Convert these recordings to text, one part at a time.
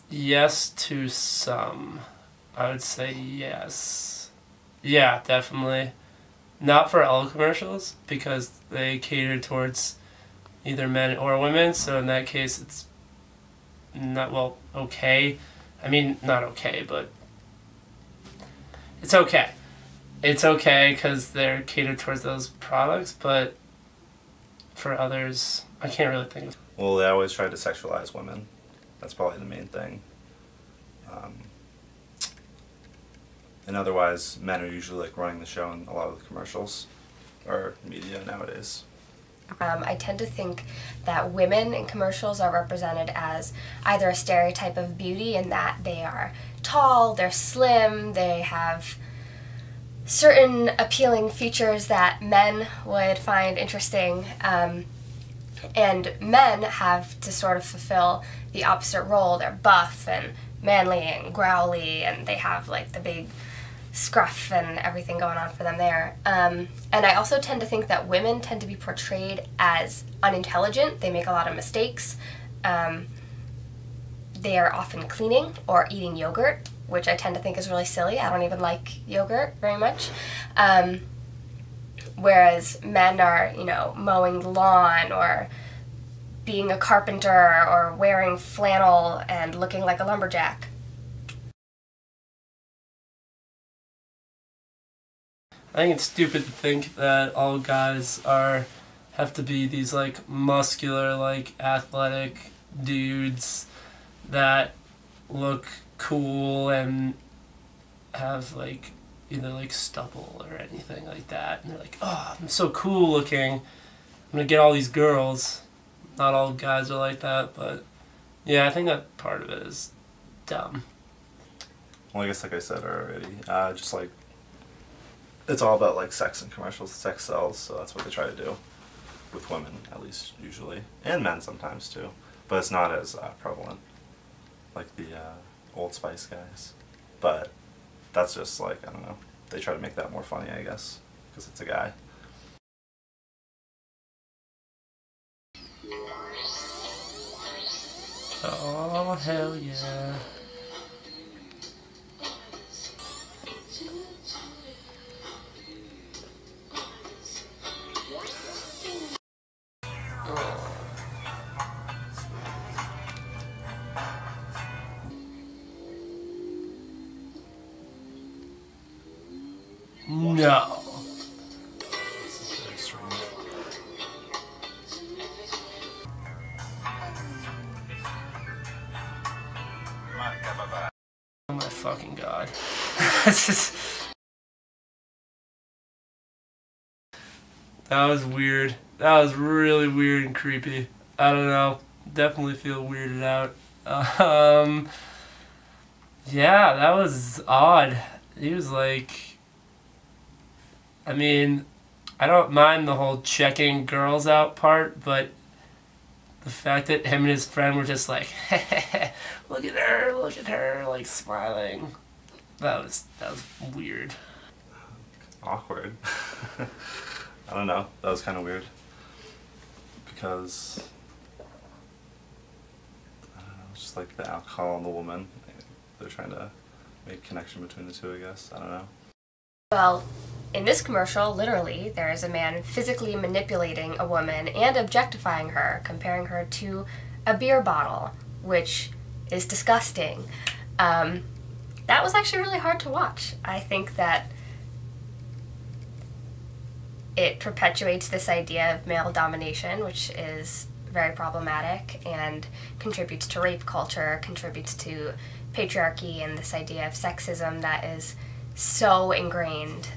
Yes to some. I would say yes. Yeah, definitely. Not for all commercials, because they cater towards either men or women, so in that case it's not, well, okay. I mean, not okay, but it's okay. It's okay because they're catered towards those products, but for others, I can't really think of. Well, they always try to sexualize women. That's probably the main thing. And otherwise, men are usually like running the show in a lot of the commercials or media nowadays. I tend to think that women in commercials are represented as either a stereotype of beauty in that they are tall, they're slim, they have certain appealing features that men would find interesting, and men have to sort of fulfill the opposite role. They're buff and manly and growly, and they have like the big scruff and everything going on for them there. And I also tend to think that women tend to be portrayed as unintelligent. They make a lot of mistakes. They are often cleaning or eating yogurt, which I tend to think is really silly. I don't even like yogurt very much. Whereas men are, you know, mowing the lawn or being a carpenter or wearing flannel and looking like a lumberjack. I think it's stupid to think that all guys have to be these like muscular, like athletic dudes that look cool and have like either like stubble or anything like that, and they're like, oh, I'm so cool looking, I'm gonna get all these girls. Not all guys are like that, but yeah, I think that part of it is dumb. Well, I guess like I said already, just like it's all about like sex in commercials. Sex sells, so that's what they try to do with women, at least usually, and men sometimes too. But it's not as prevalent like the Old Spice guys. But that's just like, I don't know. They try to make that more funny, I guess, because it's a guy. Oh, hell yeah. No. This is very strange. Oh my fucking god. This is... That was weird. That was really weird and creepy. I don't know. Definitely feel weirded out. Yeah, that was odd. He was like... I mean, I don't mind the whole checking girls out part, but the fact that him and his friend were just like, look at her, like smiling. That was weird. Awkward. I don't know. That was kind of weird. Because, I don't know, it's just like the alcohol and the woman. They're trying to make a connection between the two, I guess. I don't know. Well, in this commercial, literally, there is a man physically manipulating a woman and objectifying her, comparing her to a beer bottle, which is disgusting. That was actually really hard to watch. I think that it perpetuates this idea of male domination, which is very problematic and contributes to rape culture, contributes to patriarchy and this idea of sexism that is so ingrained.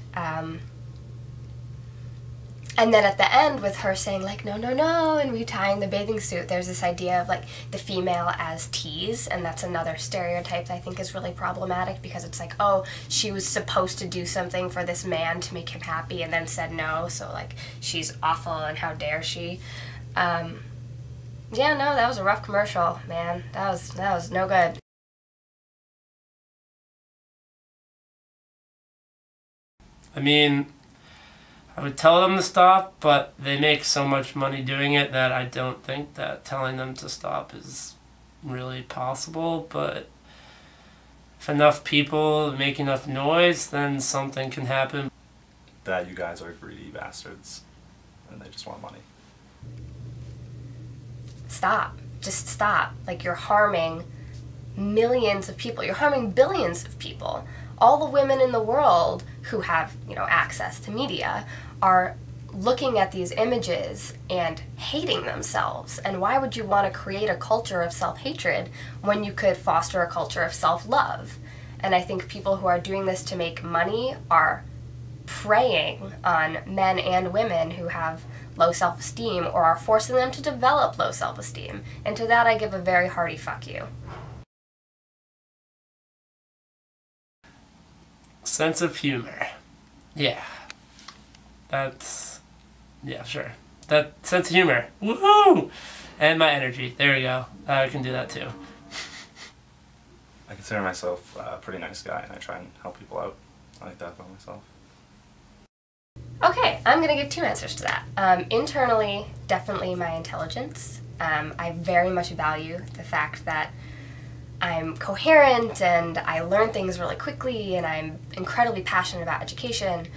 And then at the end, with her saying like, no, no, no, and retying the bathing suit, there's this idea of like the female as tease, and that's another stereotype that I think is really problematic, because it's like, oh, she was supposed to do something for this man to make him happy and then said no, so like she's awful and how dare she. Yeah, no, that was a rough commercial, man. That was no good. I mean, I would tell them to stop, but they make so much money doing it that I don't think that telling them to stop is really possible, but if enough people make enough noise, then something can happen. That you guys are greedy bastards and they just want money. Stop. Just stop. Like, you're harming millions of people. You're harming billions of people. All the women in the world who have, access to media are looking at these images and hating themselves. And why would you want to create a culture of self-hatred when you could foster a culture of self-love? And I think people who are doing this to make money are preying on men and women who have low self-esteem, or are forcing them to develop low self-esteem. And to that I give a very hearty fuck you. Sense of humor. Yeah. Sure. That sense of humor. Woohoo! And my energy. There we go. I can do that too. I consider myself a pretty nice guy, and I try and help people out. I like that about myself. Okay, I'm going to give two answers to that. Internally, definitely my intelligence. I very much value the fact that I'm coherent and I learn things really quickly and I'm incredibly passionate about education.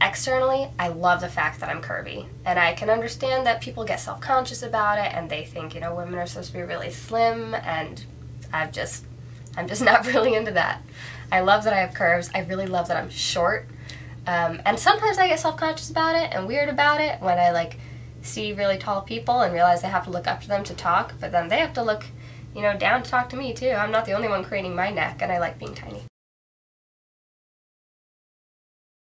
Externally, I love the fact that I'm curvy. And I can understand that people get self-conscious about it and they think, women are supposed to be really slim, and I'm just not really into that. I love that I have curves. I really love that I'm short. And sometimes I get self-conscious about it and weird about it when I see really tall people and realize I have to look up to them to talk, but then they have to look, down to talk to me too. I'm not the only one craning my neck, and I like being tiny.